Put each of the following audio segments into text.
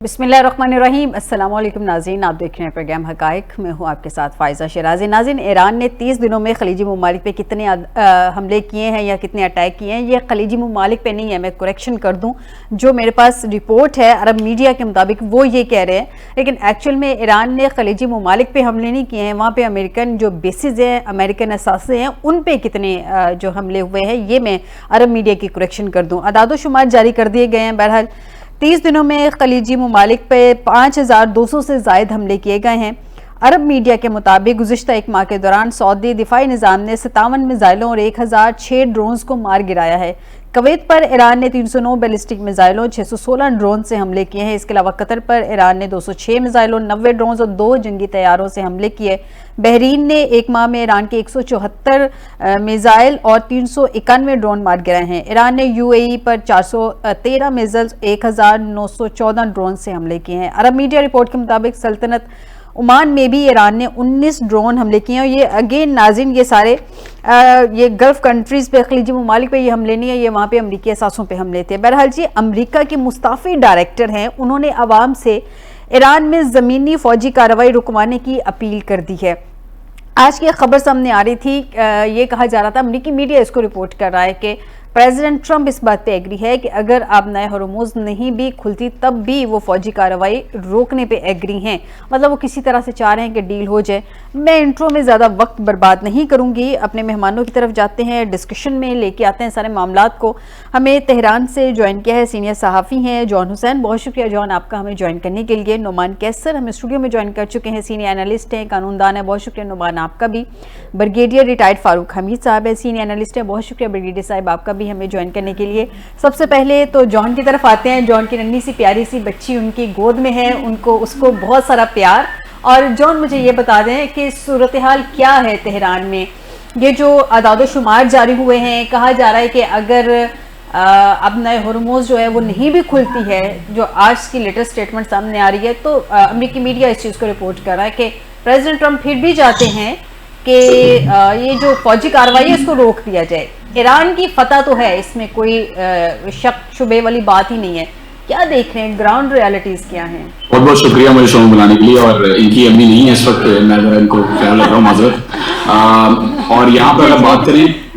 बिस्मिल्लाहिर्रहमानिर्रहीम। अस्सलाम वालेकुम नाज़रीन, आप देख रहे हैं प्रोग्राम हक़ाइक़। मैं हूँ आपके साथ फ़ाइज़ा शिराज़ी। नाज़रीन, ईरान ने 30 दिनों में खलीजी ममालिक पे कितने हमले किए हैं या कितने अटैक किए हैं, ये खलीजी ममालिक पे नहीं है। मैं करेक्शन कर दूँ, जो मेरे पास रिपोर्ट है अरब मीडिया के मुताबिक वो ये कह रहे हैं, लेकिन एक्चुअल में ईरान ने खलीजी ममालिक पे हमले नहीं किए हैं। वहाँ पर अमेरिकन जो बेसिस हैं, अमेरिकन असासे हैं, उन पर कितने जो हमले हुए हैं, ये मैं अरब मीडिया की करेक्शन कर दूँ। अदाद-ओ-शुमार जारी कर दिए गए हैं। बहरहाल 30 दिनों में खलीजी ममालिक पे 5200 से ज़ायद हमले किए गए हैं। अरब मीडिया के मुताबिक गुज़िश्ता एक माह के दौरान सऊदी दिफाई निज़ाम ने 57 मिज़ाइलों और 1006 ड्रोन्स को मार गिराया है। कुवैत पर ईरान ने 309 बैलिस्टिक मिज़ाइलों 616 ड्रोन से हमले किए हैं। इसके अलावा कतर पर ईरान ने 206 मिज़ाइलों 90 ड्रोन और 2 जंगी तैयारों से हमले किए। बहरीन ने एक माह में ईरान के 174 मिज़ाइल और 391 ड्रोन मार गिराए हैं। ईरान ने UAE पर 413 मिज़ाइल 1914 ड्रोन से हमले किए हैं। अरब मीडिया रिपोर्ट के मुताबिक सल्तनत ओमान में भी ईरान ने 19 ड्रोन हमले किए हैं। ये अगेन नाज़रीन, ये सारे ये गल्फ कंट्रीज़ पे, खलीजी ममालिक पे ये हमले नहीं है, ये वहाँ पे अमरीकी असासों पे हमले थे। बहरहाल जी, अमरीका के मुस्ताफ़ी डायरेक्टर हैं, उन्होंने अवाम से ईरान में ज़मीनी फ़ौजी कार्रवाई रुकवाने की अपील कर दी है। आज की खबर सामने आ रही थी, ये कहा जा रहा था, अमरीकी मीडिया इसको रिपोर्ट कर रहा है कि प्रेसिडेंट ट्रंप इस बात पे एग्री है कि अगर आबनाए हरमुज़ नहीं भी खुलती तब भी वो फौजी कार्रवाई रोकने पे एग्री हैं। मतलब वो किसी तरह से चाह रहे हैं कि डील हो जाए। मैं इंट्रो में ज़्यादा वक्त बर्बाद नहीं करूँगी, अपने मेहमानों की तरफ जाते हैं, डिस्कशन में लेके आते हैं सारे मामलात को। हमें तेहरान से ज्वाइन किया है सीनियर सहाफ़ी हैं जॉन हुसैन। बहुत शुक्रिया जॉन आपका हमें ज्वाइन करने के लिए। नुमान कैसर हमें स्टूडियो में ज्वाइन कर चुके हैं, सीनियर एनालिस्ट हैं, कानूनदान है। बहुत शुक्रिया नुमान आपका भी। ब्रिगेडियर रिटायर्ड फारूक हमीद साहब है, सीनियर एनालिस्ट है। बहुत शुक्रिया ब्रिगेडियर साहब आपका भी हमें ज्वाइन करने के लिए। सबसे पहले तो जॉन की तरफ आते हैं। जॉन की नन्ही सी प्यारी सी बच्ची उनकी गोद में है, उसको बहुत सारा प्यार। और जॉन मुझे ये बता दें कि सूरत हाल क्या है तेहरान में। ये जो आदाद-ओ-शुमार जारी हुए हैं, कहा जा रहा है कि अगर अब नए हरमुज़ जो है वो नहीं भी खुलती है, जो आज की लेटेस्ट स्टेटमेंट सामने आ रही है, तो अमेरिकी मीडिया इस चीज़ को रिपोर्ट कर रहा है कि प्रेसिडेंट ट्रंप फिर भी चाहते हैं कि ये जो फौजी कार्रवाई है इसको रोक दिया जाए। ईरान की फतह तो है, इसमें कोई शक शुबे वाली बात ही नहीं है। क्या देख रहे हैं, ग्राउंड रियलिटीज क्या हैं? बहुत बहुत शुक्रिया मुझे शो में बुलाने के लिए। और इनकी अम्मी नहीं है इस वक्त, मैं जरा इनको ख्याल लग रहा हूँ, माजरत। और यहाँ पर अगर बात करें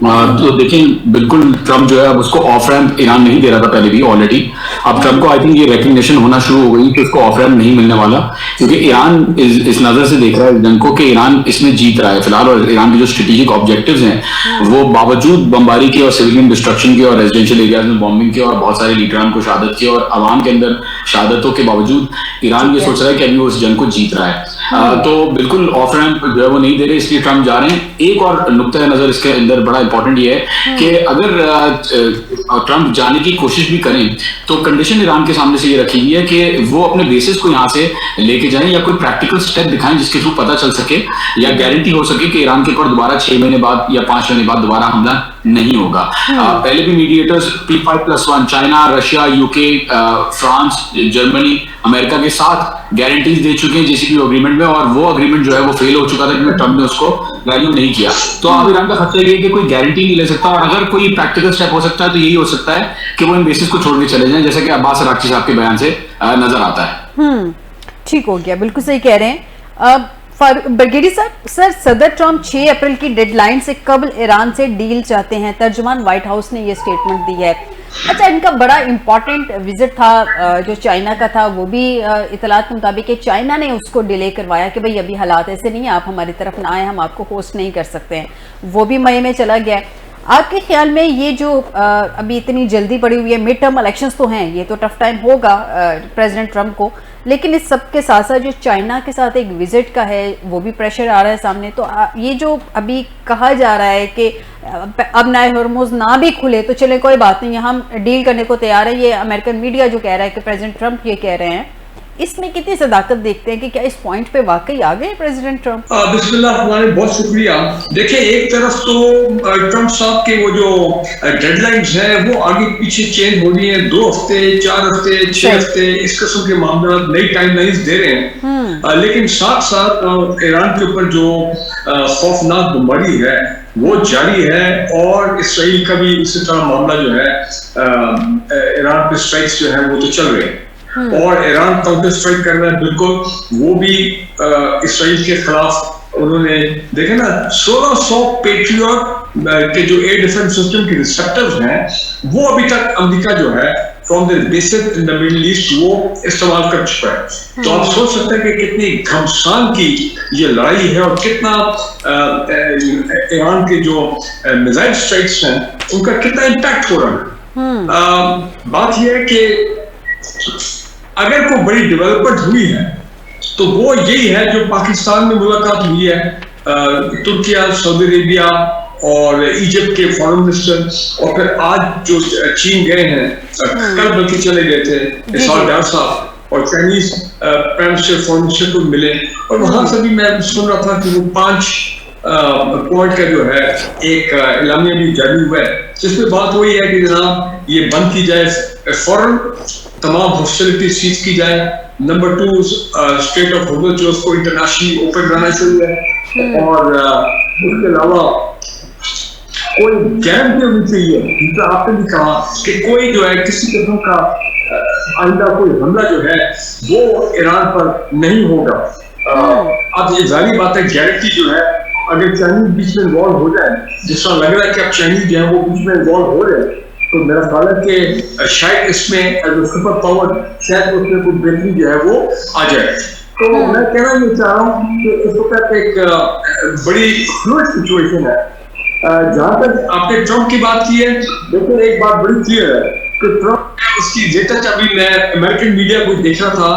तो देखें, बिल्कुल ट्रंप जो है अब उसको ऑफ रैम्प ईरान नहीं दे रहा था पहले भी ऑलरेडी। अब ट्रंप को आई थिंक ये रिकग्निशन होना शुरू हो गई कि उसको ऑफ रैम्प नहीं मिलने वाला, क्योंकि ईरान इस नजर से देख रहा है जंग को कि ईरान इसमें जीत रहा है फिलहाल। और ईरान के जो स्ट्रेटेजिक ऑब्जेक्टिव्स हैं वो बावजूद बमबारी के और सिविलियन डिस्ट्रक्शन के और रेजिडेंशियल एरियाज में बॉम्बिंग के और बहुत सारे लीडरान को शहादत के और आवाम के अंदर शहादतों के बावजूद ईरान ये सोच रहा है कि अभी वो इस जंग को जीत रहा है। तो बिल्कुल ऑफ रैम्प जो है वो नहीं दे रहे, इसलिए ट्रंप जा रहे हैं। एक और नुक्ता नजर इसके अंदर बड़ा इंपॉर्टेंट ये है कि अगर ट्रंप जाने की कोशिश भी करें तो कंडीशन ईरान के सामने से ये रखी गई है कि वो अपने बेसिस को यहाँ से लेके जाएं या कोई प्रैक्टिकल स्टेप दिखाएं जिसके थ्रू पता चल सके या गारंटी हो सके कि ईरान के ऊपर दोबारा 6 महीने बाद या 5 महीने बाद दोबारा हमला नहीं होगा। पहले भी mediators P5+1 China, Russia, UK, France, Germany, America के साथ गारंटीज दे चुके हैं JCPOA एग्रीमेंट में, और वो एग्रीमेंट जो है वो फेल हो चुका था क्योंकि ट्रंप ने उसको वैल्यू नहीं किया। तो अब ईरान का खतरा ये है कि कोई गारंटी नहीं ले सकता, और अगर कोई प्रैक्टिकल स्टेप हो सकता है तो यही हो सकता है कि वो इन बेसिस को छोड़ के चले जाएं, जैसा कि अब्बास अराक्ची साहब के बयान से नजर आता है। ठीक हो गया, बिल्कुल सही कह रहे हैं ब्रिगेडियर साहब। सर, सदर ट्रंप 6 अप्रैल की डेडलाइन से कबल ईरान से डील चाहते हैं, तर्जुमान व्हाइट हाउस ने ये स्टेटमेंट दी है। अच्छा, इनका बड़ा इंपॉर्टेंट विजिट था जो चाइना का था, वो भी इतलात के मुताबिक चाइना ने उसको डिले करवाया कि भाई अभी हालात ऐसे नहीं है, आप हमारी तरफ ना आए, हम आपको होस्ट नहीं कर सकते हैं। वो भी मई में चला गया। आपके ख्याल में ये जो अभी इतनी जल्दी पड़ी हुई है, मिड टर्म इलेक्शंस तो हैं, ये तो टफ टाइम होगा प्रेसिडेंट ट्रंप को, लेकिन इस सब के साथ साथ जो चाइना के साथ एक विजिट का है वो भी प्रेशर आ रहा है सामने। तो ये जो अभी कहा जा रहा है कि अब नए हरमुज़ ना भी खुले तो चले कोई बात नहीं, हम डील करने को तैयार है, ये अमेरिकन मीडिया जो कह रहा है कि प्रेसिडेंट ट्रंप ये कह रहे हैं, इसमें कितनी सदाकत देखते हैं कि क्या इस पॉइंट पे वाकई आ गए प्रेसिडेंट ट्रंप? बिस्मिल्लाह, हमारे बहुत शुक्रिया। देखिए, एक तरफ तो ट्रंप साहब के वो जो डेडलाइंस है वो आगे पीछे चेंज हो रही है, 2 हफ्ते, 4 हफ्ते, 6 हफ्ते, इस किस्म के मामला नई टाइमलाइंस दे रहे हैं। लेकिन साथ साथ ईरान के ऊपर जो खौफनाक बमबारी है वो जारी है, और इसराइल का भी इसी तरह मामला जो है ईरान पे स्ट्राइक्स जो है वो तो चल रहे हैं। और ईरान काउंटर स्ट्राइक कर रहा है, बिल्कुल वो भी इसराइल के खिलाफ उन्होंने देखे ना 1600 पेट्रियट के जो एयर डिफेंस सिस्टम के रिसेप्टर्स हैं वो अभी तक अमेरिका जो है from the basis in the middle east वो इस्तेमाल कर चुका है। तो आप सोच सकते हैं कि कितनी घमसान की ये लड़ाई है और कितना ईरान के जो मिसाइल स्ट्राइक्स हैं उनका कितना इम्पैक्ट हो रहा है। बात यह है कि अगर कोई बड़ी डेवलपमेंट हुई है तो वो यही है जो पाकिस्तान में मुलाकात हुई है तुर्किया, सऊदी अरेबिया और इजिप्ट के फॉरेन मिनिस्टर, और फिर आज जो चीन गए हैं, कल बल्कि चले गए थे इसाक डार साहब और Chinese prime minister foreign minister को मिले, और वहां से भी मैं सुन रहा था कि वो 5 पॉइंट का जो है एक इलामिया भी जारी हुआ है जिसमें बात वही है कि जनाब ये बंद की जाए, फौरन तमाम हॉस्टिलिटी सीज की जाए। नंबर 2 स्ट्रेट ऑफ हॉर्मुज़ जो उसको इंटरनेशनली ओपन रहना चाहिए, और उसके अलावा कोई गारंटी होनी चाहिए, जैसा आपने भी कहा कि कोई जो है किसी किस्म का आइंदा कोई हमला जो है वो ईरान पर नहीं होगा। अब ये जाहिर बात है गारंटी जो है अगर चाइनीज बीच में इन्वॉल्व हो जाए, जिस तरह लग रहा है कि अब चाइनीज जो है वो बीच में इन्वॉल्व हो रहे हैं, तो मेरा ख्याल है कि शायद इसमें सुपर पावर शायद उसमें कुछ बेहतरी जो है वो आ जाए। तो मैं कहना ये चाह रहा हूँ कि इस वक्त एक बड़ी फ्लूइड सिचुएशन है। जहां तक आपने ट्रम्प की बात की है, देखिए एक बात बड़ी क्लियर है कि ट्रम्प उसकी डेटा अभी मैं अमेरिकन मीडिया को देख रहा था,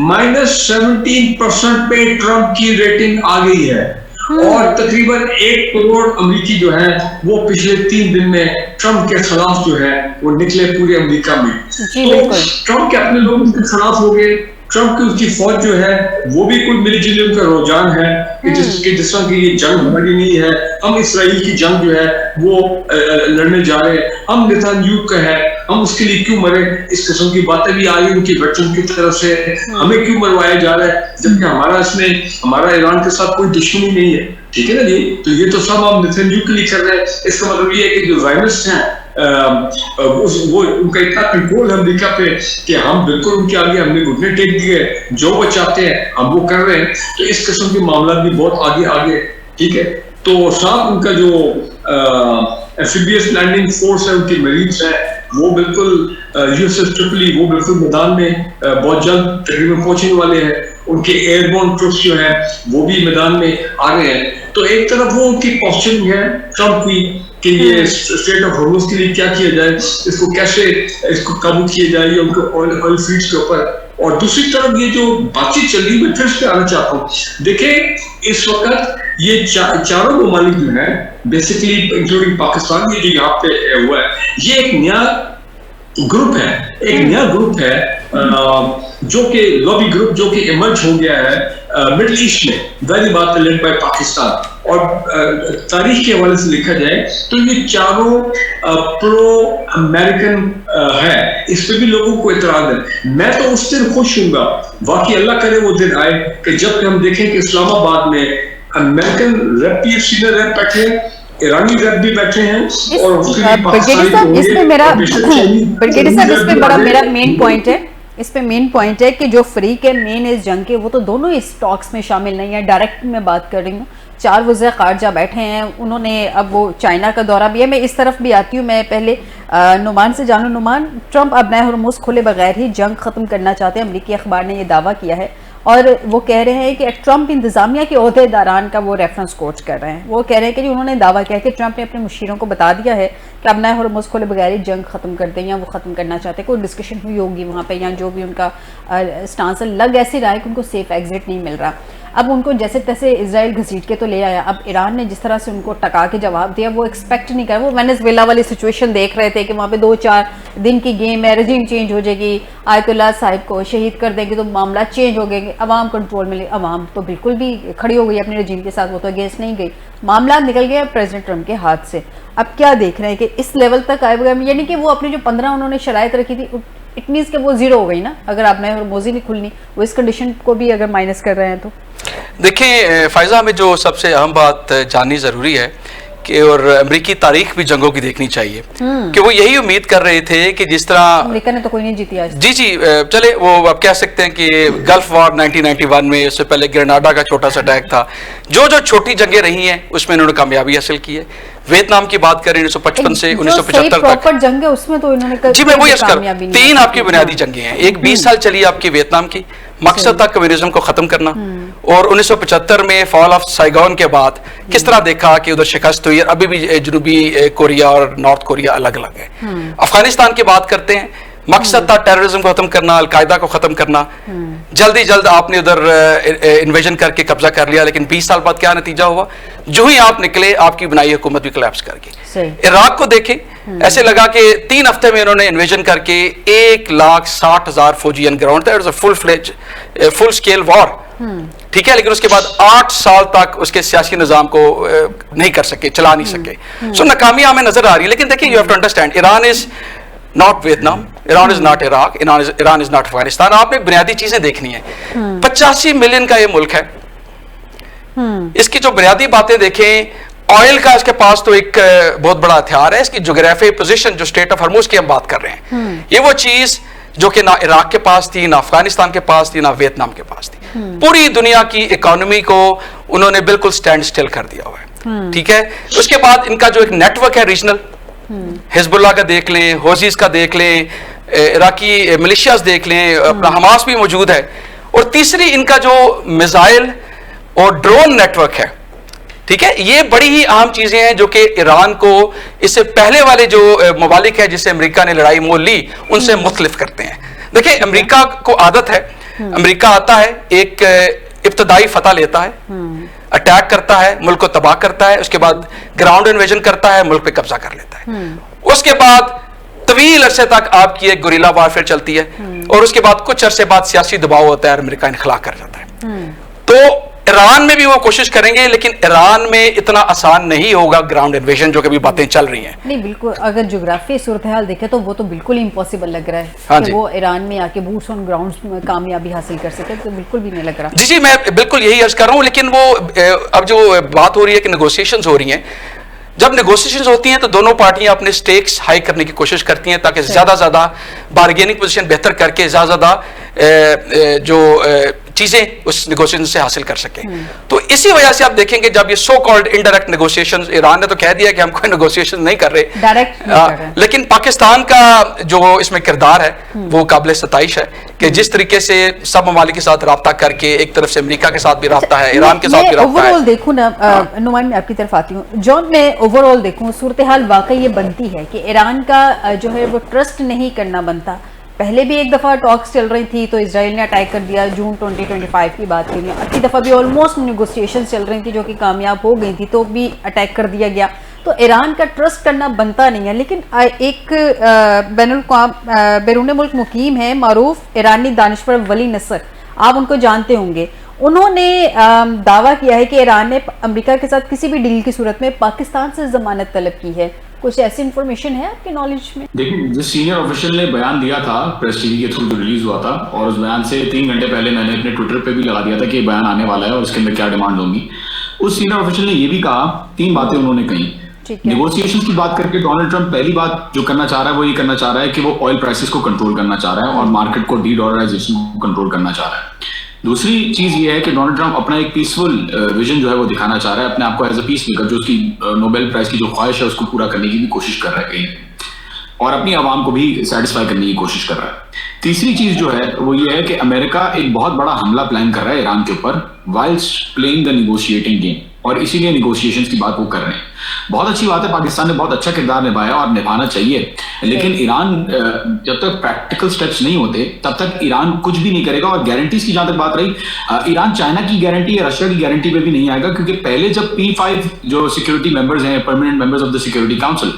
-17% पे ट्रम्प की रेटिंग आ गई है, और तकरीबन 1 करोड़ अमेरिकी जो है वो पिछले 3 दिन में ट्रम्प के खिलाफ जो है वो निकले पूरे अमेरिका में। तो ट्रम्प के अपने लोग उनके खिलाफ हो गए, ट्रम्प की उसकी फौज जो है वो भी कुछ मिली जुली उनका रुझान है कि जिस तरह की ये जंग हमारी नहीं है, हम इसराइल की जंग जो है वो लड़ने जा रहे हैं, हम नेतन्याहू का है, हम उसके लिए क्यों मरे, इस किस्म की बातें भी आ रही उनकी वेटरन की तरफ से, हमें क्यों मरवाया जा रहा है जबकि हमारा ईरान के साथ कोई दुश्मनी नहीं है, ठीक है ना जी। तो ये तो सब हम नेतन्याहू के लिए कर रहे हैं। इसका मतलब ये है कि जो ज़ायनिस्ट हैं वो उनका इतना कंट्रोल है अमेरिका पे कि हम बिल्कुल उनके आगे हमने घुटने टेक दिए, जो वो चाहते हैं हम वो कर रहे हैं। तो इस किस्म के मामला भी बहुत आगे, ठीक है। तो साथ उनका जो एम्फीबियस लैंडिंग फोर्स है, उनकी मरीन्स है, वो बिल्कुल यूएसएस ट्रिपली वो बिल्कुल मैदान में बहुत जल्द तकरीबन पहुंचने वाले हैं। उनके एयरबोर्न ट्रुप्स जो है वो भी मैदान में आ रहे हैं। तो एक तरफ वो उनकी पॉस्चरिंग है ट्रम्प की कि ये स्ट्रेट ऑफ हॉर्मुज़ के लिए क्या किया जाए, इसको कैसे इसको काबू किया जाए उनके ऑयल फील्ड्स के ऊपर, और दूसरी तरफ ये जो बातचीत चल रही है, मैं फिर से आना चाहता हूँ, देखें इस वक्त ये चारों ममालिक जो है बेसिकली इंक्लूडिंग पाकिस्तान, ये जो यहाँ पे हुआ है, ये एक नया ग्रुप है, जो कि लॉबी ग्रुप जो कि इमर्ज हो गया है मिडिल ईस्ट में, वेरी बात लेड बाय पाकिस्तान। और तारीख के हवाले से लिखा जाए तो ये चारों प्रो अमेरिकन है, इस पे भी लोगों को इतराज है। मैं तो उस दिन खुश हूँगा, वाकई अल्लाह करे वो दिन आए कि जब हम देखें कि इस्लामाबाद में अमेरिकन रैप सीनियर रैप बैठे हैं, ईरानी रैप भी बैठे हैं, और इसमें बड़ा मेरा मेन पॉइंट है, इस पे मेन पॉइंट है कि जो फ्री के मेन इस जंग के वो तो दोनों इस टॉक्स में शामिल नहीं है। डायरेक्ट मैं बात कर रही हूँ, 4 वज़ीर ख़ारजा बैठे हैं, उन्होंने अब वो चाइना का दौरा भी है। मैं इस तरफ भी आती हूँ, मैं पहले नुमान से जानूँ। नुमान, ट्रम्प अब नए हॉर्मुज़ खुले बगैर ही जंग ख़त्म करना चाहते हैं, अमरीकी अखबार ने यह दावा किया है, और वो कह रहे हैं कि ट्रम्प इंतज़ामिया के ओहदेदारान का वो रेफरेंस कोट कर रहे हैं। वो कह रहे हैं कि जी उन्होंने दावा किया कि ट्रम्प ने अपने मुशीरों को बता दिया है कि अब नए हॉर्मुज़ खुले बगैर ही जंग ख़त्म कर दें, या वो ख़त्म करना चाहते हैं। कोई डिस्कशन हुई होगी वहाँ पे, या जो भी उनका स्टांस लग ऐसे रहा है कि उनको सेफ एग्जिट नहीं मिल रहा। अब उनको जैसे तैसे इजराइल घसीट के तो ले आया, अब ईरान ने जिस तरह से उनको टका के जवाब दिया वो एक्सपेक्ट नहीं कर, वो वेनेजुएला वाली सिचुएशन देख रहे थे कि वहाँ पे 2-4 दिन की गेम है, रजीम चेंज हो जाएगी, आयतुल्लाह साहिब को शहीद कर देंगे तो मामला चेंज हो गए, अवाम कंट्रोल में ले। अवाम तो बिल्कुल भी खड़ी हो गई अपने रजीम के साथ, वो तो अगेंस्ट नहीं गई, मामला निकल गया प्रेसिडेंट ट्रम्प के हाथ से। अब क्या देख रहे हैं कि इस लेवल तक आए बगैर, यानी कि वो अपनी जो 15 उन्होंने शराइत रखी थी, इट मीन्स कि वो ज़ीरो हो गई ना, अगर आप नए हॉर्मुज़ ही नहीं खुलनी, वो इस कंडीशन को भी अगर माइनस कर रहे हैं तो। देखिए फ़ायज़ा, हमें जो सबसे अहम बात जाननी ज़रूरी है कि और अमेरिकी तारीख भी जंगों की देखनी चाहिए कि वो यही उम्मीद कर रहे थे कि जिस तरह अमेरिका ने तो कोई नहीं जीती आज। जी चले वो आप कह सकते हैं कि गल्फ वॉर 1991 में, उससे पहले ग्रेनाडा का छोटा सा अटैक था, जो छोटी जंगें रही हैं उसमें इन्होंने कामयाबी हासिल की है। वियतनाम की बात करें 1955 से 1975 तक जंग है उसमें तो इन्होंने जी मैं वही अर्ज कर 3 आपकी बुनियादी जंगें हैं। एक 20 साल चली आपकी वियतनाम की, मकसद था कम्युनिज्म को खत्म करना, और 1975 में फॉल ऑफ साइगोन के बाद किस तरह देखा कि उधर शिकस्त हुई। अभी भी जनूबी कोरिया और नॉर्थ कोरिया अलग अलग है। अफगानिस्तान की बात करते हैं, मकसद था टेररिज्म को खत्म करना, अलकायदा को खत्म करना। जल्द आपने उधर इन्वेजन करके कब्जा कर लिया, लेकिन 20 साल बाद क्या नतीजा हुआ? जो ही आप निकले आपकी बनाई हुकूमत भी कोलैप्स कर गई। इराक को देखें, ऐसे लगा कि 3 हफ्ते में इन्होंने इन्वेजन करके 1,60,000 फौजी ऑन ग्राउंड था, फुल स्केल वॉर, ठीक है, लेकिन उसके बाद 8 साल तक उसके सियासी निजाम को नहीं कर सके, चला नहीं सके। सो नाकामियां हमें नजर आ रही है। लेकिन देखिए, you have to understand, Iran is not Vietnam, Iran is not Iraq, Iran is not Afghanistan. आपने बुनियादी चीजें देखनी है। 85 मिलियन का ये मुल्क है। इसकी जो बुनियादी बातें देखें, ऑयल का इसके पास तो एक बहुत बड़ा हथियार है। इसकी जोग्राफिक पोजीशन, जो स्टेट ऑफ हरमुज की हम बात कर रहे हैं, ये वो चीज जो कि ना इराक के पास थी, ना अफगानिस्तान के पास थी, ना वियतनाम के पास थी। पूरी दुनिया की इकोनॉमी को उन्होंने बिल्कुल स्टैंड स्टिल कर दिया हुआ है, ठीक है। उसके बाद इनका जो एक नेटवर्क है रीजनल, हिजबुल्लाह का देख लें, होजीज का देख लें, इराकी मिलिशियाज देख लें, अपना हमास भी मौजूद है। और तीसरी इनका जो मिसाइल और ड्रोन नेटवर्क है, ठीक है, ये बड़ी ही अहम चीजें हैं जो कि ईरान को इससे पहले वाले जो ममालिक है जिससे अमेरिका ने लड़ाई मोल ली, उनसे मुख्तलिफ करते हैं। देखिए, अमेरिका को आदत है, अमेरिका आता है, एक इब्तदाई फतह लेता है, अटैक करता है, मुल्क को तबाह करता है, उसके बाद ग्राउंड इन्वेजन करता है, मुल्क पे कब्जा कर लेता है। उसके बाद तवील अरसे तक आपकी एक गुरिल्ला वारफेयर चलती है, और उसके बाद कुछ अरसे बाद सियासी दबाव होता है और अमेरिका इनखला कर जाता है। तो ईरान में भी वो कोशिश करेंगे, लेकिन ईरान में इतना आसान नहीं होगा ग्राउंड इन्वेजन, जो कभी बातें चल रही हैं। नहीं, बिल्कुल, अगर ज्योग्राफी सूरत हाल देखे तो वो तो बिल्कुल इम्पॉसिबल लग रहा है कि वो ईरान में आके बूट्स ऑन ग्राउंड में कामयाबी हासिल कर सके, तो बिल्कुल भी नहीं लग रहा। जी मैं बिल्कुल यही अर्ज कर रहा हूँ। लेकिन वो अब जो बात हो रही है कि नेगोशिएशंस हो रही हैं, जब नेगोशिएशंस होती हैं तो दोनों पार्टियां अपने स्टेक्स हाई करने की कोशिश करती हैं, ताकि ज्यादा बार्गेनिंग पोजीशन बेहतर करके ज्यादा जो चीजें उस नेगोशिएशन से हासिल कर सके। तो इसी वजह से आप देखेंगे, जब ये so called indirect negotiations, Iran ने तो कह दिया कि हम कोई नेगोशिएशन नहीं कर रहे डायरेक्ट, लेकिन पाकिस्तान का जो इसमें किरदार है वो काबिल सताइश है कि जिस तरीके से सब ममालिक के साथ राब्ता करके, एक तरफ से अमेरिका के साथ भी राब्ता है, ईरान के साथ भी राब्ता है। ओवरऑल देखूं ना, नुमान, मैं आपकी तरफ आती हूँ। जॉन, मैं ओवरऑल देखूं, सूरत हाल वाकई ये बनती है कि ईरान का जो है वो ट्रस्ट नहीं करना बनता। पहले भी एक दफ़ा टॉक्स चल रही थी तो इजराइल ने अटैक कर दिया, जून 2025 की बात करें। अगली दफ़ा भी ऑलमोस्ट नेगोशिएशन चल रही थी जो कि कामयाब हो गई थी, तो भी अटैक कर दिया गया। तो ईरान का ट्रस्ट करना बनता नहीं है। लेकिन एक बैरून मुल्क मुकीम है, मारूफ ईरानी दानिशवर वली नसर, आप उनको जानते होंगे। उन्होंने दावा किया है कि ईरान ने अमेरिका के साथ किसी भी डील की सूरत में पाकिस्तान से जमानत तलब की है। कुछ ऐसी इंफॉर्मेशन है आपके नॉलेज में? देखिए, जिस सीनियर ऑफिशियल ने बयान दिया था प्रेस टीवी के थ्रू जो रिलीज हुआ था, और उस बयान से 3 घंटे पहले मैंने अपने ट्विटर पे भी लगा दिया था कि बयान आने वाला है और इसके अंदर क्या डिमांड होंगी। उस सीनियर ऑफिशियल ने ये भी कहा, 3 बातें उन्होंने कही। नेगोशिएशन की बात करके डोनाल्ड ट्रंप पहली बात जो करना चाह रहा है वो ये करना चाह रहा है कि वो ऑयल प्राइसेस को कंट्रोल करना चाह रहा है और मार्केट को डी-डॉलराइजेशन को कंट्रोल करना चाह रहा है। दूसरी चीज ये है कि डोनाल्ड ट्रंप अपना एक पीसफुल विजन जो है वो दिखाना चाह रहा है, अपने आप को एज अ पीस मेकर, जो उसकी नोबेल प्राइज की जो ख्वाहिश है उसको पूरा करने की भी कोशिश कर रहा है कहीं, और अपनी आवाम को भी सेटिस्फाई करने की कोशिश कर रहा है। तीसरी चीज जो है वो ये है कि अमेरिका एक बहुत बड़ा हमला प्लान कर रहा है ईरान के ऊपर, whilst playing the negotiating game, और इसीलिए निगोशिएशंस की बात वो कर रहे हैं। बहुत अच्छी बात है, पाकिस्तान ने बहुत अच्छा किरदार निभाया और निभाना चाहिए, लेकिन ईरान जब तक प्रैक्टिकल स्टेप्स नहीं होते तब तक ईरान कुछ भी नहीं करेगा। और गारंटीज की जहां तक बात रही, ईरान चाइना की गारंटी या रशिया की गारंटी पे भी नहीं आएगा, क्योंकि पहले जब P5 जो सिक्योरिटी मेंबर्स हैं, permanent members of the security council,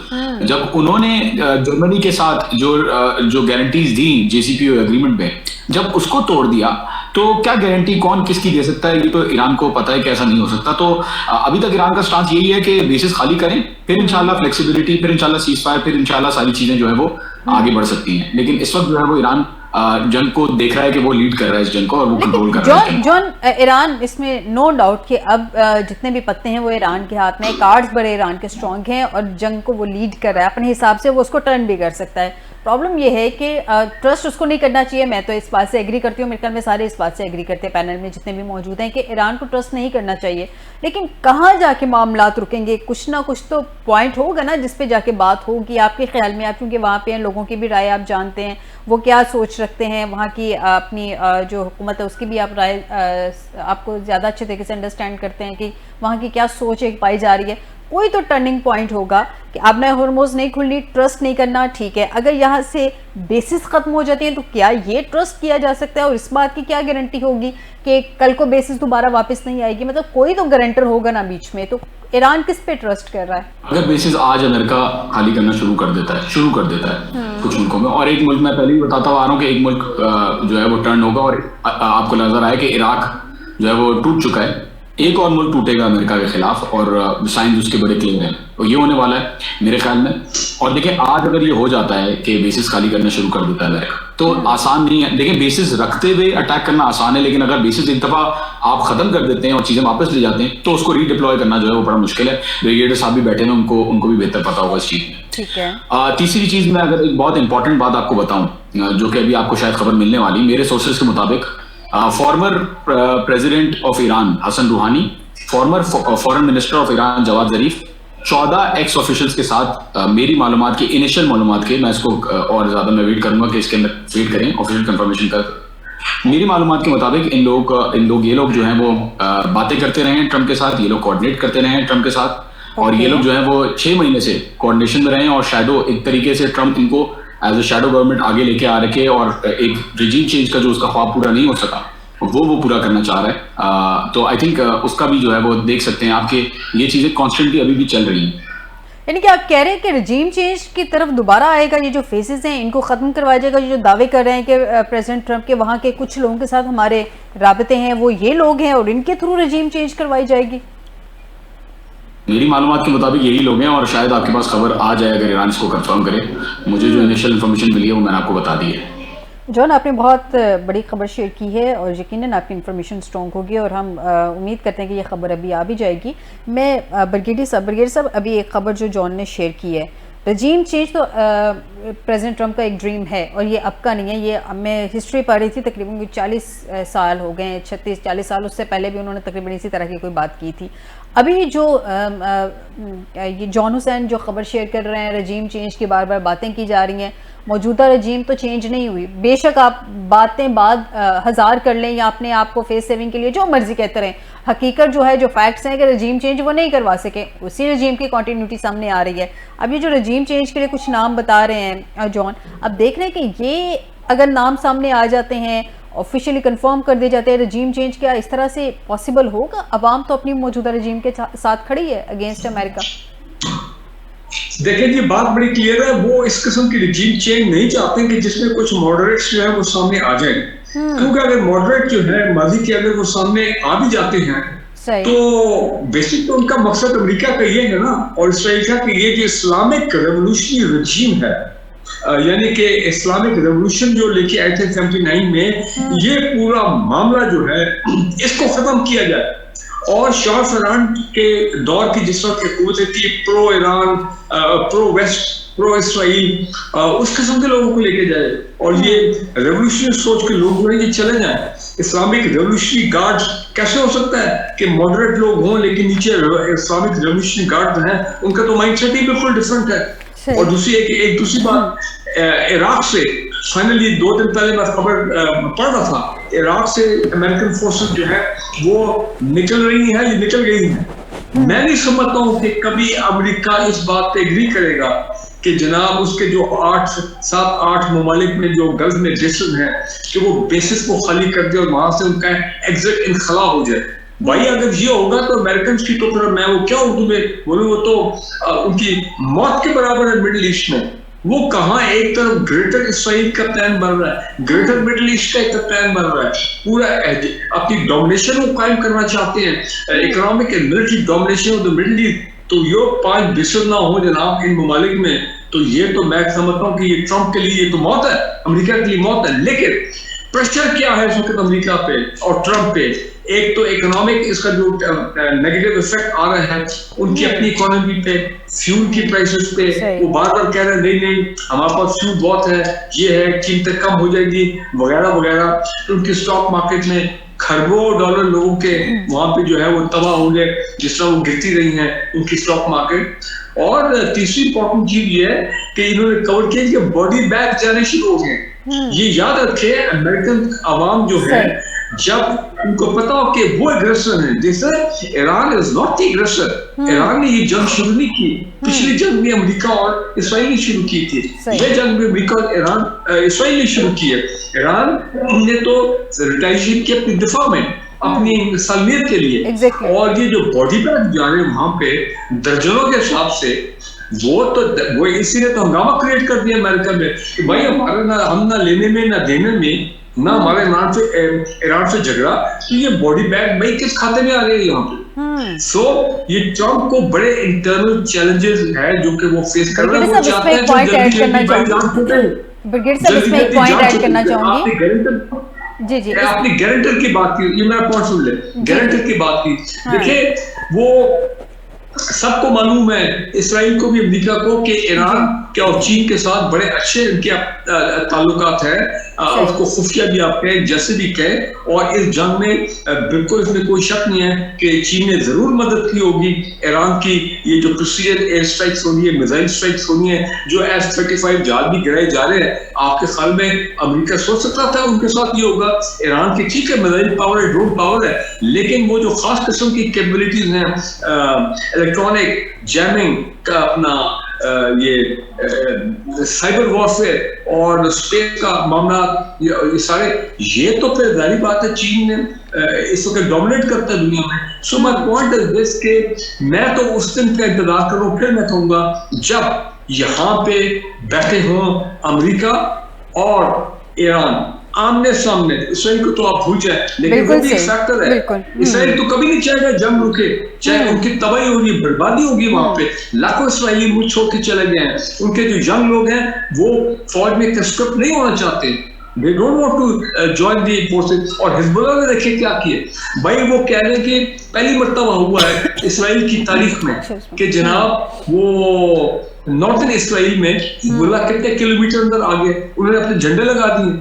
जब उन्होंने जर्मनी के साथ जो गारंटीज दी JCPOA एग्रीमेंट में, जब उसको तोड़ दिया तो क्या गारंटी कौन किसकी दे सकता है, ये तो ईरान को पता है कि ऐसा नहीं हो सकता। तो अभी तक ईरान का स्टांस यही है कि बेसिस खाली करें, फिर इंशाल्लाह फ्लेक्सिबिलिटी, फिर इंशाल्लाह सीज फायर, फिर इंशाल्लाह सारी चीजें जो है वो आगे बढ़ सकती हैं। लेकिन इस वक्त जो है वो ईरान जंग को देख रहा है कि वो लीड कर रहा है इस जंग को और वो कंट्रोल कर रहा है। जॉन, ईरान इसमें नो डाउट कि अब जितने भी पत्ते हैं वो ईरान के हाथ में, कार्ड्स बड़े ईरान के स्ट्रॉन्ग हैं और जंग को वो लीड कर रहा है अपने हिसाब से, वो उसको टर्न भी कर सकता है। प्रॉब्लम ये है कि ट्रस्ट उसको नहीं करना चाहिए। मैं तो इस बात से एग्री करती हूँ, मेरे ख्याल में सारे इस बात से एग्री करते हैं पैनल में जितने भी मौजूद हैं कि ईरान को ट्रस्ट नहीं करना चाहिए। लेकिन कहाँ जाके मामलात रुकेंगे? कुछ ना कुछ तो पॉइंट होगा ना जिस पे जाके बात होगी आपके ख्याल में। आप क्योंकि वहाँ पे हैं, लोगों की भी राय आप जानते हैं, वो क्या सोच रखते हैं, वहाँ की अपनी जो हुकूमत है उसकी भी आप राय आपको ज़्यादा अच्छे तरीके से अंडरस्टैंड करते हैं कि वहाँ की क्या सोच है पाई जा रही है। कोई तो टर्निंग पॉइंट होगा कि अब नए हॉर्मोन्स नहीं खुलनी, ट्रस्ट नहीं करना, ठीक है। अगर यहाँ से बेसिस खत्म हो जाती हैं तो क्या ये ट्रस्ट किया जा सकता है? और इस बात की क्या गारंटी होगी कि कल को बेसिस दोबारा वापस नहीं आएगी? मतलब कोई तो गारंटर होगा ना बीच में। तो ईरान किस पे ट्रस्ट कर रहा है? अगर बेसिस आज अमेरिका खाली करना शुरू कर देता है कुछ मुल्कों में, और एक मुल्क मैं पहले ही बताता आ रहा हूँ कि एक मुल्क जो है वो टर्न होगा और आपको नजर आया कि इराक जो है वो टूट चुका है, एक और मुल्क टूटेगा अमेरिका के खिलाफ और साइंस उसके बड़े क्लियर हैं। तो ये होने वाला है मेरे ख्याल में। और देखिए आज अगर ये हो जाता है कि बेसिस खाली करना शुरू कर देता है अमेरिका, तो आसान नहीं है। देखिए बेसिस रखते हुए अटैक करना आसान है, लेकिन अगर बेसिस एक दफा आप खत्म कर देते हैं और चीजें वापस ले जाते हैं तो उसको रीडिप्लॉय करना जो है वो बड़ा मुश्किल है। ब्रिगेडियर साहब भी बैठे हैं, उनको भी बेहतर पता होगा इस चीज में। ठीक है। तीसरी चीज मैं अगर एक बहुत इंपॉर्टेंट बात आपको बताऊं जो कि अभी आपको शायद खबर मिलने वाली, मेरे सोर्सेज के मुताबिक former president of Iran Hassan Rouhani, former foreign minister of Iran Javad Zarif, 14 ex officials के साथ मेरी मालूमात की इनिशियल मालूमात के, मैं इसको और ज्यादा मैं वेट करूंगा कि इसके अंदर वेट करें ऑफिशियल कंफर्मेशन का। मेरी मालूमात के मुताबिक ये लोग जो हैं वो बातें करते रहे हैं ट्रम्प के साथ, ये लोग कोऑर्डिनेट करते रहे हैं ट्रम्प के साथ, और ये लोग जो है वो 6 महीने से कोऑर्डिनेशन में रहे हैं और शैडो एक तरीके से ट्रम्प इनको एज ए शैडो गवर्नमेंट आगे लेके आ रखे और एक रिजीम चेंज का जो उसका ख्वाब पूरा नहीं हो सका वो पूरा करना चाह रहा है। तो आई थिंक उसका भी जो है वो देख सकते हैं आपके, ये चीजें कॉन्स्टेंटली अभी भी चल रही हैं। यानी कि आप कह रहे हैं कि रजीम चेंज की तरफ दोबारा आएगा, ये जो फेसेस हैं इनको खत्म करवाया जाएगा। ये जो दावे कर रहे हैं कि प्रेसिडेंट ट्रंप के वहाँ के कुछ लोगों के साथ हमारे राबते हैं, वो ये लोग हैं और इनके थ्रू रजीम चेंज करवाई जाएगी। मेरी मालूमात के मुताबिक यही लोग हैं और शायद आपके पास खबर आ जाए अगर ईरान इसको कंफर्म करे। मुझे जो इनिशियल इन्फॉर्मेशन मिली है वो मैंने आपको बता दी है। जॉन, आपने बहुत बड़ी खबर शेयर की है और यकीनन आपकी इन्फॉर्मेशन स्ट्रॉन्ग होगी और हम उम्मीद करते हैं कि ये खबर अभी आ भी जाएगी। मैं ब्रिगेडियर साहब अभी एक खबर जो जॉन ने शेयर की है, रजीम चेंज तो प्रेसिडेंट ट्रंप का एक ड्रीम है और ये अब का नहीं है। ये मैं हिस्ट्री पढ़ रही थी, तकरीबन 40 साल हो गए, 36-40 साल, उससे पहले भी उन्होंने तकरीबन इसी तरह की कोई बात की थी। अभी जो ये जॉन हुसैन जो खबर शेयर कर रहे हैं, रजीम चेंज की बार बार बातें की जा रही हैं, मौजूदा रजीम तो चेंज नहीं हुई। बेशक आप बातें बाद हज़ार कर लें या अपने आप को फेस सेविंग के लिए जो मर्जी कहते रहें, हकीकत जो है, जो फैक्ट्स हैं कि रजीम चेंज वो नहीं करवा सके, उसी रजीम की कंटिन्यूटी सामने आ रही है। अब ये जो रजीम चेंज के लिए कुछ नाम बता रहे हैं जॉन, अब देख रहे हैं कि ये अगर नाम सामने आ जाते हैं, ऑफिशियली कंफर्म कर दिए जाते हैं रजीम चेंज, क्या इस तरह से पॉसिबल होगा? अवाम तो अपनी मौजूदा रजीम के साथ खड़ी है अगेंस्ट अमेरिका। देखिए जी, बात बड़ी क्लियर है, वो इस किस्म की रजीम चेंज नहीं चाहते कि जिसमें कुछ मॉडरेट्स जो है वो सामने आ जाए, क्योंकि अगर मॉडरेट जो है माजी के अगर वो सामने आ भी जाते हैं तो बेसिक तो उनका मकसद अमेरिका का ये है ना, और इसराइल का कि ये जो इस्लामिक रेवोल्यूशनरी रजीम है, यानी कि इस्लामिक रेवोल्यूशन जो लेके आए थे 79 में, ये पूरा मामला जो है इसको खत्म किया जाए और शाह फरान के दौर की जिस वक्त हुकूमत थी, pro Iran, pro west, pro Israel, उस किस्म के लोगों को लेके जाए और ये रेवोल्यूशनरी सोच के लोग जो है ये चले जाए। इस्लामिक रेवोल्यूशनरी गार्ड कैसे हो सकता है कि मॉडरेट लोग हों लेकिन नीचे इस्लामिक रेवोल्यूशनरी गार्ड हैं, उनका तो माइंडसेट ही बिल्कुल डिफरेंट है। और दूसरी बात, इराक से फाइनली 2 दिन पहले मैं खबर पढ़ रहा था, इराक से अमेरिकन फोर्सेस जो है वो निकल रही है, ये निकल गई है। मैं नहीं समझता हूँ कि कभी अमेरिका इस बात पे एग्री करेगा कि जनाब उसके जो 7-8 ममालिक में जो गल्फ में बेसिस हैं कि वो बेसिस को खाली कर दे और वहां से उनका एग्जिट इनखला हो जाए। भाई अगर ये होगा तो अमेरिकन की तो फिर मैं वो क्या उर्दू में बोलूँ, वो तो उनकी मौत के बराबर है मिडिल ईस्ट में। वो कहाँ एक तरफ ग्रेटर इसराइल का प्लान बन रहा है, ग्रेटर मिडिल ईस्ट का एक प्लान बन रहा है, पूरा अपनी डोमिनेशन को कायम करना चाहते हैं, economic and military domination of the middle east. तो ये 5 बिसर ना हो जनाब इन ममालिक में तो ये तो मैं समझता हूँ कि ये ट्रंप के लिए ये तो मौत है, अमेरिका के लिए मौत है। लेकिन प्रेशर क्या है इस वक्त अमेरिका पे और ट्रंप पे? एक तो इकोनॉमिक इसका जो नेगेटिव इफेक्ट आ रहा है उनकी अपनी इकोनॉमी पे, फ्यूल की प्राइसेस पे। वो बार बार कह रहे हैं नहीं नहीं हमारे पास फ्यूल बहुत है, ये है, कीमतें कम हो जाएगी वगैरह वगैरह। तो उनकी स्टॉक मार्केट में खरबों डॉलर लोगों के वहां पे जो है वो तबाह हो गए, जिस तरह वो गिरती रही हैं उनकी स्टॉक मार्केट। और तीसरी इंपॉर्टेंट चीज ये है कि इन्होंने कवर किया कि बॉडी बैग जाने शुरू हो गए। ये याद रखे अमेरिकन आवाम जो है, जब उनको पता हो कि वो एग्रेसर है, जैसे Iran is not the aggressor, Iran ने ये जंग शुरू नहीं की, पिछली जंग में अमेरिका और इसराइल ने शुरू की थी, ये जंग में अमेरिका और ईरान इसराइल ने शुरू की है। ईरान ने तो रिटायरेशन की अपनी दिफा में, अपनी सालमियत के लिए। और ये जो बॉडी बैग जा रहे हैं वहां पे दर्जनों के हिसाब से, वो इसी ने तो हंगामा क्रिएट कर दिया अमेरिका में कि भाई हमारे ना, हम ना लेने में ना देने में, ना हमारे ईरान से झगड़ा, तो ये बॉडी बैग भाई किस खाते में आ रही है यहाँ पे? सो ये ट्रंप को बड़े इंटरनल चैलेंजेस है जो कि वो फेस कर रहे हैं। वो चाहते हैं जी जी, आपने गारंटर की बात की, ये मेरा पॉइंट सुन ले, गारंटर की बात की। देखिए वो सबको मालूम है, इसराइल को भी, अमेरिका को, कि ईरान के और चीन के साथ बड़े अच्छे इनके ताल्लुकात हैं, उसको खुफिया भी आप कहें, जैसे भी कहें। और इस जंग में बिल्कुल इसमें कोई शक नहीं है कि चीन ने जरूर मदद की होगी ईरान की। ये जो प्रिसीजन एयर स्ट्राइक्स होनी है, मिसाइल स्ट्राइक्स होनी है, जो F-35 जहाज भी गिराए जा रहे हैं, आपके ख्याल में अमेरिका सोच सकता था उनके साथ ये होगा? ईरान की ठीक है मिसाइल पावर है, ड्रोन पावर है, लेकिन वो जो खास किस्म की कैपेबिलिटीज हैं, इलेक्ट्रॉनिक जैमिंग का, अपना ये साइबर वॉरफेयर और स्पेस का मामला, ये सारे, ये तो फिर जाहिर बात है चीन ने इस वक्त डोमिनेट करता है दुनिया में। So my point is this के मैं तो उस दिन का इंतजार कर रहा हूँ, फिर मैं कहूंगा जब यहाँ पे बैठे हों अमेरिका और ईरान आमने सामने। इसराइल को तो आप भूल जाए, लेकिन वो भी एक फैक्टर है। इसराइल तो कभी नहीं चाहेगा जंग रुके, चाहे उनकी तबाही होगी, बर्बादी होगी वहां पे। लाखों इसराइली मुल्क छोड़ के चले गए हैं, उनके जो यंग लोग हैं वो फौज में कंस्क्रिप्ट नहीं होना चाहते, they don't want to join the forces। और हिजबुल्लाह ने देखिए क्या किए भाई, वो कह रहे हैं कि पहली मर्तबा हुआ है इसराइल की तारीख में कि जनाब वो नॉर्थन इसराइल में हिजबुल्लाह कितने किलोमीटर अंदर आ गए, उन्होंने अपने झंडे लगा दिए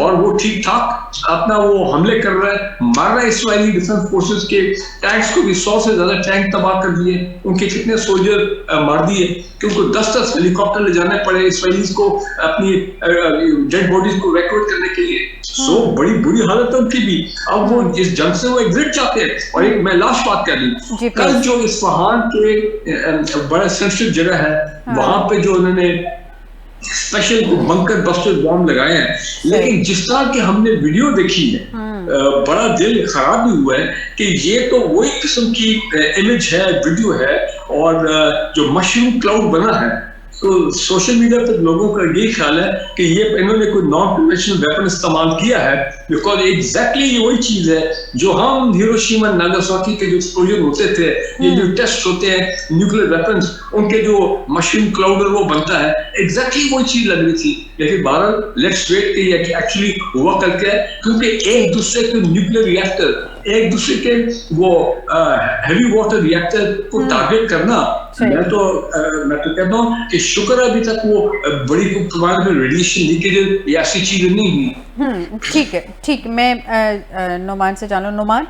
और वो ठीक ठाक अपना वो हमले कर रहा है, मार रहा है इसराइली डिफेंस फोर्सेस के टैंक्स को भी। 100 से ज्यादा टैंक तबाह कर दिए, उनके कितने सोल्जर मार दिए कि उनको 10-10 हेलीकॉप्टर ले जाने पड़े इसराइलीज को अपनी डेड बॉडीज को इवैक्यूएट करने के लिए। सो बड़ी बुरी हालत है उनकी भी। अब वो इस जंग से वो एग्जिट चाहते हैं। और एक मैं लास्ट बात कर दी, कल जो इस्फहान के बड़ा सेंसिटिव जगह है, वहां पे जो उन्होंने स्पेशल बंकर बस्टर बॉम्ब लगाए हैं, लेकिन जिस तरह के हमने वीडियो देखी है, बड़ा दिल खराब भी हुआ है कि ये तो वही किस्म की इमेज है, वीडियो है, और जो मशरूम क्लाउड बना है। तो सोशल मीडिया पर लोगों का ये ख्याल है कि ये इन्होंने कोई नॉन कन्वेंशनल वेपन इस्तेमाल किया है, बिकॉज एग्जैक्टली ये वही चीज है जो हम हिरोशिमा नागासाकी के जो एक्सप्लोजन होते थे, ये जो टेस्ट होते हैं न्यूक्लियर वेपन्स, उनके जो मशरूम क्लाउडर वो बनता है, एग्जैक्टली वही चीज लग रही थी। लेकिन बहरहाल लेट्स वेट कि ये एक्चुअली हुआ करके, क्योंकि एक दूसरे के न्यूक्लियर रिएक्टर, एक दूसरे के वो हेवी वाटर रिएक्टर को टारगेट करना, मैं तो कहता हूँ कि शुक्र अभी तक वो बड़ी पैमाने पर रेडिएशन लीकेज ऐसी चीजें नहीं हुई। ठीक है, ठीक। मैं नोमान से जानूं, नोमान,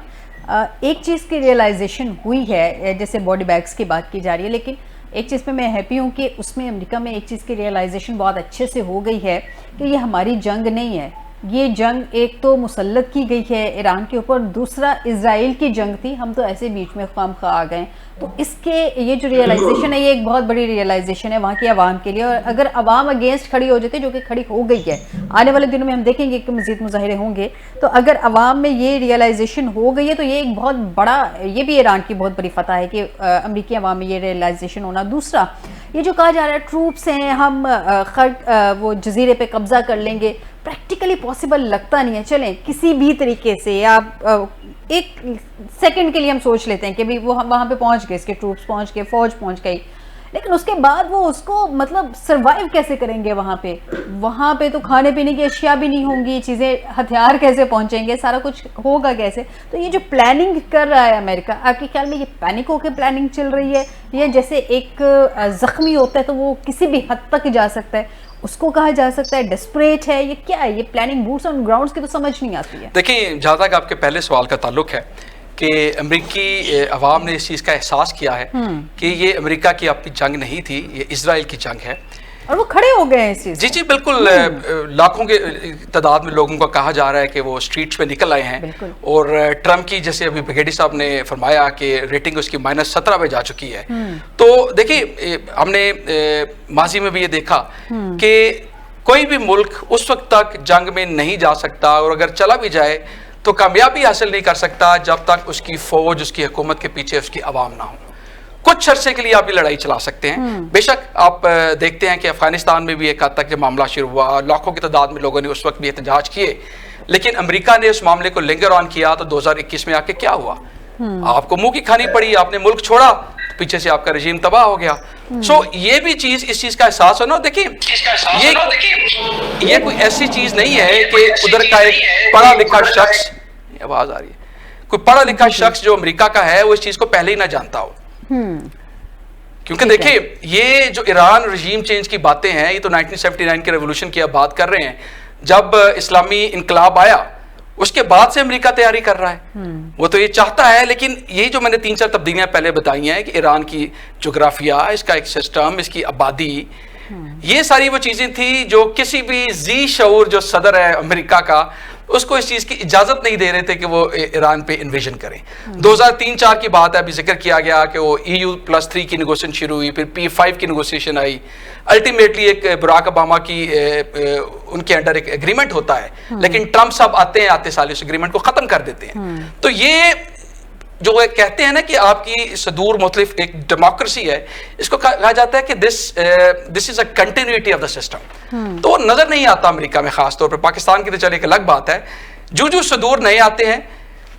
एक चीज़ की रियलाइजेशन हुई है, जैसे बॉडी बैग्स की बात की जा रही है, लेकिन एक चीज़ पे मैं हैप्पी हूँ कि उसमें अमेरिका में एक चीज़ की रियलाइजेशन बहुत अच्छे से हो गई है कि ये हमारी जंग नहीं है, ये जंग एक तो मुसल्लत की गई है ईरान के ऊपर, दूसरा इजराइल की जंग थी, हम तो ऐसे बीच में खामखा आ गए। तो इसके ये जो रियलाइजेशन है, ये एक बहुत बड़ी रियलाइजेशन है वहाँ की आवाम के लिए। और अगर आवाम अगेंस्ट खड़ी हो जाती है, जो कि खड़ी हो गई है, आने वाले दिनों में हम देखेंगे कि मज़ीद मुजाहिरे होंगे, तो अगर आवाम में ये रियलाइजेशन हो गई है तो ये एक बहुत बड़ा, ये भी ईरान की बहुत बड़ी फतह है कि अमरीकी आवाम में ये रियलाइजेशन होना। दूसरा, ये जो कहा जा रहा है ट्रूप्स हैं, हम वो जजीरे पे कब्जा कर लेंगे, प्रैक्टिकली पॉसिबल लगता नहीं है। चलें किसी भी तरीके से आप एक सेकंड के लिए हम सोच लेते हैं कि भी वो हम वहाँ पे पहुँच गए, इसके ट्रूप्स पहुँच गए, फौज पहुँच गई, लेकिन उसके बाद वो उसको मतलब सरवाइव कैसे करेंगे वहाँ पे तो खाने पीने की अशिया भी नहीं होंगी, चीज़ें, हथियार कैसे पहुँचेंगे, सारा कुछ होगा कैसे। तो ये जो प्लानिंग कर रहा है अमेरिका, आपके ख्याल में ये पैनिक होकर प्लानिंग चल रही है, या जैसे एक जख्मी होता है तो वो किसी भी हद तक जा सकता है, उसको कहा जा सकता है डेस्परेट है, ये क्या है, ये प्लानिंग बूट्स ऑन ग्राउंड्स की तो समझ नहीं आती है। देखिए, जहाँ तक आपके पहले सवाल का ताल्लुक है कि अमेरिकी अवाम ने इस चीज़ का एहसास किया है कि ये अमेरिका की अपनी जंग नहीं थी, ये इजराइल की जंग है, और वो खड़े हो गए हैं इस चीज़। जी जी बिल्कुल। लाखों के तादाद में लोगों को कहा जा रहा है कि वो स्ट्रीट्स पे निकल आए हैं, और ट्रम्प की, जैसे अभी ब्रिगेडी साहब ने फरमाया कि रेटिंग उसकी -17 पे जा चुकी है। तो देखिए, हमने माजी में भी ये देखा कि कोई भी मुल्क उस वक्त तक जंग में नहीं जा सकता, और अगर चला भी जाए तो कामयाबी हासिल नहीं कर सकता जब तक उसकी फौज, उसकी हुकूमत के पीछे उसकी आवाम ना हो। कुछ अरसे के लिए आप ये लड़ाई चला सकते हैं। बेशक आप देखते हैं कि अफगानिस्तान में भी एक हद तक जब मामला शुरू हुआ, लाखों की तादाद में लोगों ने उस वक्त भी एहतजाज किए, लेकिन अमेरिका ने उस मामले को लिंगर ऑन किया तो 2021 में आके क्या हुआ, आपको मुंह की खानी पड़ी, आपने मुल्क छोड़ा, पीछे से आपका रजीम तबाह हो गया। सो ये भी चीज, इस चीज का एहसास होना। देखिए, ये कोई ऐसी चीज नहीं है कि उधर का एक पढ़ा लिखा शख्स, आवाज आ रही है, कोई पढ़ा लिखा शख्स जो अमेरिका का है वो इस चीज को पहले ही ना जानता हो। क्योंकि देखिए, ये जो ईरान रजीम चेंज की बातें हैं, ये तो 1979 के रेवोल्यूशन की आप बात कर रहे हैं, जब इस्लामी इनकलाब आया उसके बाद से अमेरिका तैयारी कर रहा है। वो तो ये चाहता है, लेकिन ये जो मैंने 3-4 तब्दीलियां पहले बताई हैं कि ईरान की जोग्राफिया, इसका एक सिस्टम, इसकी आबादी, ये सारी वो चीजें थी जो किसी भी जी शऊर जो सदर है अमेरिका का, उसको इस चीज की इजाजत नहीं दे रहे थे कि वो ईरान पे इन्वेजन करें। 2003-4 की बात है, अभी जिक्र किया गया कि वो EU+3 की नेगोशिएशन शुरू हुई, फिर P5 की नेगोशिएशन आई, अल्टीमेटली एक बराक ओबामा की उनके अंडर एक एग्रीमेंट होता है, लेकिन ट्रम्प साहब आते साल इस एग्रीमेंट को खत्म कर देते हैं। तो ये जो कहते हैं ना कि आपकी सदूर मुख्तलिफ एक डेमोक्रेसी है, इसको कहा जाता है कि this is a continuity of the system. तो नजर नहीं आता अमेरिका में, खास तौर पर पाकिस्तान की तो चले एक अलग बात है। जो सदूर नए आते हैं,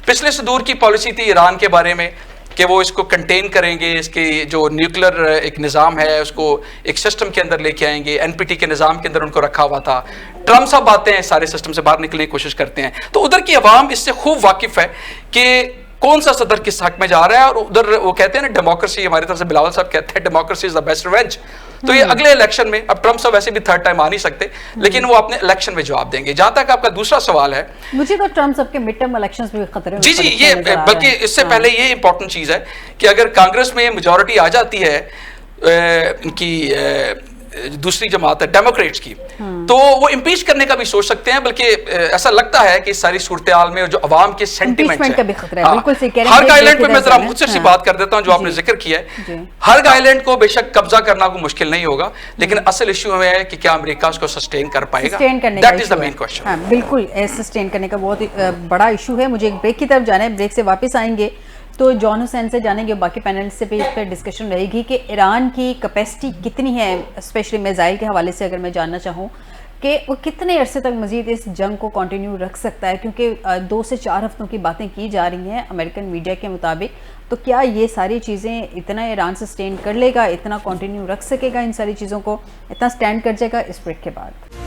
पिछले सदूर की पॉलिसी थी ईरान के बारे में कि वो इसको कंटेन करेंगे, इसके जो न्यूक्लियर एक निज़ाम है उसको एक सिस्टम के अंदर लेके आएंगे, NPT के निज़ाम के अंदर उनको रखा हुआ था। ट्रम्प साहब आते हैं, सारे सिस्टम से बाहर निकलने की कोशिश करते हैं। तो उधर की अवाम इससे खूब वाकिफ है कि कौन सा सदर किस हक में जा रहा है, और उधर वो कहते हैं ना डेमोक्रेसी, हमारी तरफ से बिलावल साहब कहते हैं democracy is the best revenge. तो ये अगले इलेक्शन में, अब ट्रम्प साहब वैसे भी थर्ड टाइम आ नहीं सकते, लेकिन वो अपने इलेक्शन में जवाब देंगे। जहां तक आपका दूसरा सवाल है, मुझे तो ट्रम्प साहब के मिड टर्म इलेक्शंस में खतरे में, जी ये बल्कि इससे पहले ये इंपॉर्टेंट चीज है कि अगर कांग्रेस में मेजॉरिटी आ जाती है इनकी दूसरी जमात है डेमोक्रेट्स की, तो वो इम्पीच करने का भी सोच सकते हैं। बल्कि ऐसा लगता है कि सारी सूरत-ए-हाल में जो अवाम के सेंटिमेंट है, हर आइलैंड पे मैं जरा मुझसे सी बात कर देता हूं जो आपने जिक्र किया है। हर आइलैंड को बेशक कब्जा करना को मुश्किल नहीं होगा, लेकिन असल इश्यू में है कि क्या अमेरिका उसको सस्टेन कर पाएगा, that is the main question. बिल्कुल, सस्टेन करने का बहुत बड़ा इशू है। मुझे एक ब्रेक की तरफ जाना है, ब्रेक से वापस आएंगे तो जॉन हुसैन से जानेंगे, बाकी पैनलिस्ट से भी इस पर डिस्कशन रहेगी कि ईरान की कैपेसिटी कितनी है, स्पेशली मिसाइल के हवाले से अगर मैं जानना चाहूँ कि वो कितने अरसे तक मजीद इस जंग को कंटिन्यू रख सकता है, क्योंकि 2 से 4 हफ्तों की बातें की जा रही हैं अमेरिकन मीडिया के मुताबिक। तो क्या ये सारी चीज़ें इतना ईरान सस्टेन कर लेगा, इतना कंटिन्यू रख सकेगा इन सारी चीज़ों को, इतना स्टैंड कर जाएगा? इस ब्रेक के बाद